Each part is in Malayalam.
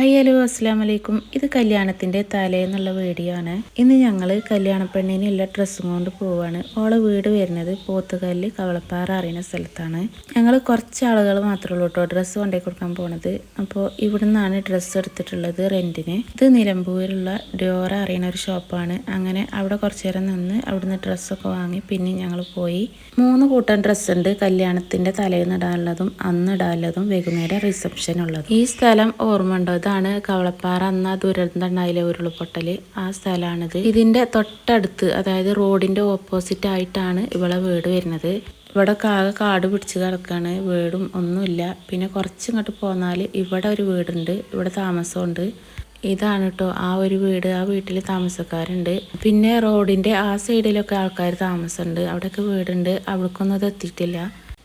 ഹായ് ഹലോ അസ്സലാമലൈക്കും. ഇത് കല്യാണത്തിൻ്റെ തലേന്നുള്ള വീഡിയോ ആണ്. ഇന്ന് ഞങ്ങൾ കല്യാണ പെണ്ണിനുള്ള ഡ്രസ്സും കൊണ്ട് പോവാണ്. ഓളെ വീട് വരുന്നത് പോത്തുകല്ല് കവളപ്പാറ അറിയുന്ന സ്ഥലത്താണ്. ഞങ്ങൾ കുറച്ച് ആളുകൾ മാത്രമേ ഉള്ളൂ കേട്ടോ ഡ്രസ്സ് കൊണ്ടുപോയി കൊടുക്കാൻ പോണത്. അപ്പോൾ ഇവിടെ നിന്നാണ് ഡ്രസ്സ് എടുത്തിട്ടുള്ളത് റെൻറ്റിന്. ഇത് നിലമ്പൂരിലുള്ള ഡ്യോറ അറിയുന്ന ഒരു ഷോപ്പാണ്. അങ്ങനെ അവിടെ കുറച്ച് നേരം നിന്ന് അവിടുന്ന് ഡ്രസ്സൊക്കെ വാങ്ങി പിന്നെ ഞങ്ങൾ പോയി. 3 കൂട്ടം ഡ്രസ്സ് ഉണ്ട്. കല്യാണത്തിൻ്റെ തലേന്ന് ഇടാനുള്ളതും അന്ന് ഇടാനുള്ളതും വൈകുന്നേരം റിസപ്ഷൻ ഉള്ളതും. ഈ സ്ഥലം ഓർമ്മ ഉണ്ടോ? ഇതാണ് കവളപ്പാറ അന്ന് ദുരന്തം ഉണ്ടായില്ലേ ഉരുൾപൊട്ടല്, ആ സ്ഥലമാണിത്. ഇതിൻ്റെ തൊട്ടടുത്ത് അതായത് റോഡിൻ്റെ ഓപ്പോസിറ്റ് ആയിട്ടാണ് ഇവളെ വീട് വരുന്നത്. ഇവിടെ ആകെ കാട് പിടിച്ച് കിടക്കാണ്, വീടും ഒന്നുമില്ല. പിന്നെ കുറച്ച് ഇങ്ങോട്ട് പോന്നാൽ ഇവിടെ ഒരു വീടുണ്ട്, ഇവിടെ താമസമുണ്ട്. ഇതാണ് കേട്ടോ ആ ഒരു വീട്. ആ വീട്ടിൽ താമസക്കാരുണ്ട്. പിന്നെ റോഡിൻ്റെ ആ സൈഡിലൊക്കെ ആൾക്കാർ താമസമുണ്ട്, അവിടെയൊക്കെ വീടുണ്ട്. അവിടേക്കൊന്നും ഇത് എത്തിയിട്ടില്ല.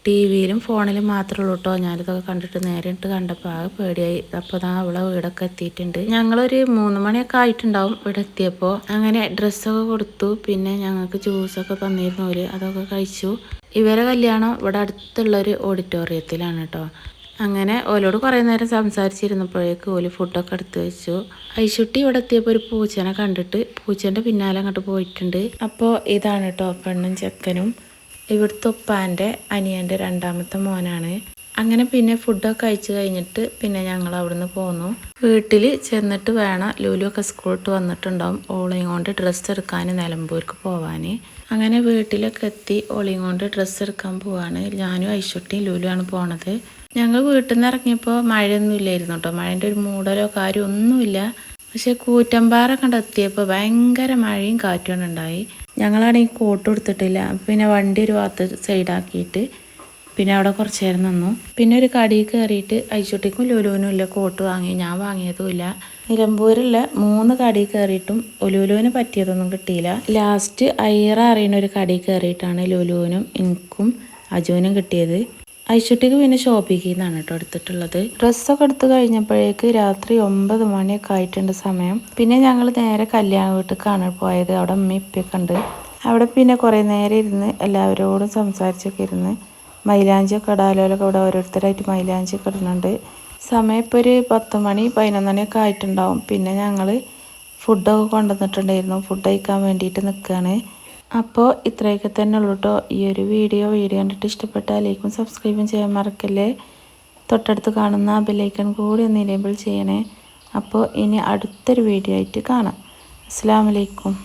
ടിവിയിലും ഫോണിലും മാത്രമേ ഉള്ളൂ കേട്ടോ. ഞാനിതൊക്കെ കണ്ടിട്ട് നേരിട്ട് കണ്ടപ്പോൾ ആകെ പേടിയായി. അപ്പോൾ അവളെ വീടൊക്കെ എത്തിയിട്ടുണ്ട്. ഞങ്ങളൊരു 3 മണിയൊക്കെ ആയിട്ടുണ്ടാവും ഇവിടെ എത്തിയപ്പോൾ. അങ്ങനെ ഡ്രസ്സൊക്കെ കൊടുത്തു. പിന്നെ ഞങ്ങൾക്ക് ജ്യൂസൊക്കെ തന്നിരുന്നു അവർ, അതൊക്കെ കഴിച്ചു. ഇവരെ കല്യാണം ഇവിടെ അടുത്തുള്ളൊരു ഓഡിറ്റോറിയത്തിലാണ് കേട്ടോ. അങ്ങനെ ഓലോട് കുറേ നേരം സംസാരിച്ചിരുന്നപ്പോഴേക്ക് ഓല് ഫുഡൊക്കെ എടുത്ത് വെച്ചു. ഐശുട്ടി ഇവിടെ എത്തിയപ്പോൾ ഒരു പൂച്ചനെ കണ്ടിട്ട് പൂച്ചേൻ്റെ പിന്നാലെ അങ്ങോട്ട് പോയിട്ടുണ്ട്. അപ്പോൾ ഇതാണ് കേട്ടോ പെണ്ണും ചെക്കനും. ഇവിടുത്തെ ഉപ്പാൻ്റെ അനിയൻ്റെ 2ാമത്തെ മോനാണ്. അങ്ങനെ പിന്നെ ഫുഡൊക്കെ കഴിച്ച് കഴിഞ്ഞിട്ട് പിന്നെ ഞങ്ങൾ അവിടുന്ന് പോന്നു. വീട്ടിൽ ചെന്നിട്ട് വേണം, ലുലുവൊക്കെ സ്കൂളിട്ട് വന്നിട്ടുണ്ടാവും, ഓളയും കൊണ്ട് ഡ്രസ്സ് എടുക്കാൻ നിലമ്പൂർക്ക് പോവാൻ. അങ്ങനെ വീട്ടിലൊക്കെ എത്തി ഓളയും കൊണ്ട് ഡ്രസ്സ് എടുക്കാൻ പോവാണ്. ഞാനും ഐശുട്ടിയും ലുലുവാണ് പോണത്. ഞങ്ങൾ വീട്ടിൽ നിന്ന് ഇറങ്ങിയപ്പോൾ മഴയൊന്നും ഇല്ലായിരുന്നു കേട്ടോ. മഴേൻ്റെ ഒരു മൂടലോ കാര്യമോ ഒന്നുമില്ല. പക്ഷെ കൂറ്റമ്പാറ കണ്ടെത്തിയപ്പോൾ ഭയങ്കര മഴയും കാറ്റും ഉണ്ടായി. ഞങ്ങളാണെങ്കിൽ കോട്ട് എടുത്തിട്ടില്ല. പിന്നെ വണ്ടി ഒരു ഭാഗത്ത് സൈഡാക്കിയിട്ട് പിന്നെ അവിടെ കുറച്ച് നേരം നിന്നു. പിന്നെ ഒരു കടയിൽ കയറിയിട്ട് ഐശുട്ടിക്കും ലുലുവിനും ഇല്ല കോട്ട് വാങ്ങി. ഞാൻ വാങ്ങിയതുമില്ല. നിലമ്പൂരിലെ 3 കടയിൽ കയറിയിട്ടും ലുലുവിന് പറ്റിയതൊന്നും കിട്ടിയില്ല. ലാസ്റ്റ് ഐറ അറിയുന്ന ഒരു കടയിൽ കയറിയിട്ടാണ് ലുലുവിനും എനിക്കും അജുവിനും കിട്ടിയത്. ഐശുട്ടിക്ക് പിന്നെ ഷോപ്പിങ്ങിൽ നിന്നാണ് കേട്ടോ എടുത്തിട്ടുള്ളത്. ഡ്രസ്സൊക്കെ എടുത്ത് കഴിഞ്ഞപ്പോഴേക്ക് രാത്രി 9 മണിയൊക്കെ ആയിട്ടുണ്ട് സമയം. പിന്നെ ഞങ്ങൾ നേരെ കല്യാണ വീട്ടിലേക്കാണ് പോയത്. അവിടെ ഉമ്മയും ഉപ്പയൊക്കെ ഉണ്ട്. അവിടെ പിന്നെ കുറേ നേരം ഇരുന്ന് എല്ലാവരോടും സംസാരിച്ചൊക്കെ ഇരുന്ന് മൈലാഞ്ചിയൊക്കെ ഇടാലോലൊക്കെ ഇവിടെ ഓരോരുത്തരായിട്ട് മൈലാഞ്ചിയൊക്കെ ഇടുന്നുണ്ട്. സമയം ഇപ്പോൾ ഒരു 10 മണി 11 മണിയൊക്കെ ആയിട്ടുണ്ടാവും. പിന്നെ ഞങ്ങൾ ഫുഡൊക്കെ കൊണ്ടുവന്നിട്ടുണ്ടായിരുന്നു. ഫുഡ് കഴിക്കാൻ വേണ്ടിയിട്ട് നിൽക്കുകയാണ്. അപ്പോൾ ഇത്രയൊക്കെ തന്നെ ഉള്ളൂ കേട്ടോ ഈ ഒരു വീഡിയോ കണ്ടിട്ട് ഇഷ്ടപ്പെട്ടാൽ ലൈക്കും സബ്സ്ക്രൈബും ചെയ്യാൻ മറക്കല്ലേ. തൊട്ടടുത്ത് കാണുന്ന ബെല്ലൈക്കൺ കൂടി ഒന്ന് എനേബിൾ ചെയ്യണേ. അപ്പോൾ ഇനി അടുത്തൊരു വീഡിയോ ആയിട്ട് കാണാം. അസ്സലാമു അലൈക്കും.